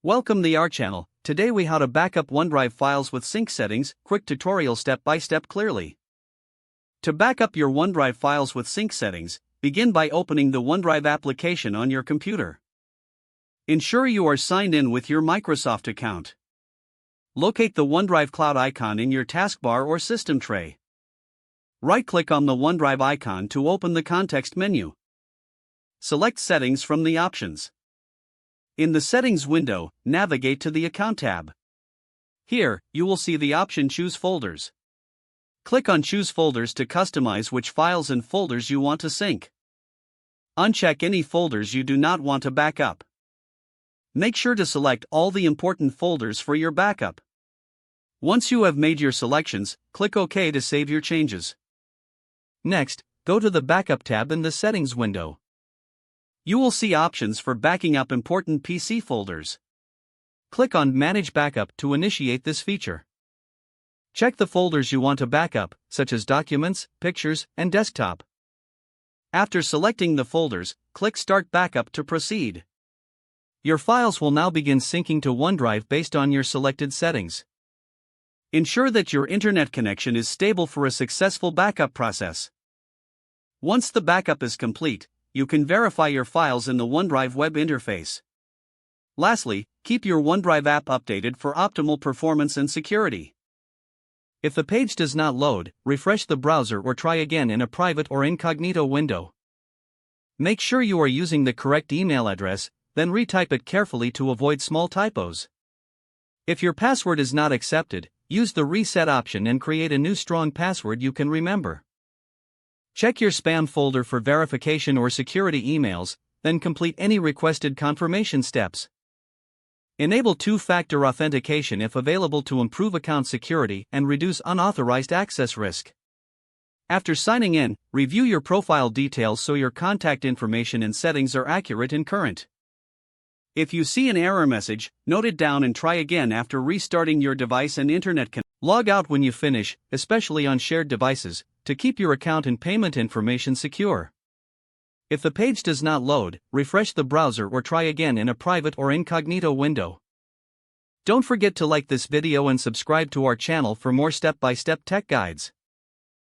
Welcome to our channel. Today we how to backup OneDrive files with sync settings, quick tutorial step by step clearly. To backup your OneDrive files with sync settings, begin by opening the OneDrive application on your computer. Ensure you are signed in with your Microsoft account. Locate the OneDrive cloud icon in your taskbar or system tray. Right-click on the OneDrive icon to open the context menu. Select Settings from the options. In the Settings window, navigate to the Account tab. Here, you will see the option Choose Folders. Click on Choose Folders to customize which files and folders you want to sync. Uncheck any folders you do not want to backup. Make sure to select all the important folders for your backup. Once you have made your selections, click OK to save your changes. Next, go to the Backup tab in the Settings window. You will see options for backing up important PC folders. Click on Manage Backup to initiate this feature. Check the folders you want to backup, such as Documents, Pictures, and Desktop. After selecting the folders, click Start Backup to proceed. Your files will now begin syncing to OneDrive based on your selected settings. Ensure that your internet connection is stable for a successful backup process. Once the backup is complete, you can verify your files in the OneDrive web interface. Lastly, keep your OneDrive app updated for optimal performance and security. If the page does not load, refresh the browser or try again in a private or incognito window. Make sure you are using the correct email address, then retype it carefully to avoid small typos. If your password is not accepted, use the reset option and create a new strong password you can remember. Check your spam folder for verification or security emails, then complete any requested confirmation steps. Enable two-factor authentication if available to improve account security and reduce unauthorized access risk. After signing in, review your profile details so your contact information and settings are accurate and current. If you see an error message, note it down and try again after restarting your device and internet connection. Log out when you finish, especially on shared devices, to keep your account and payment information secure. If the page does not load, refresh the browser or try again in a private or incognito window. Don't forget to like this video and subscribe to our channel for more step-by-step tech guides.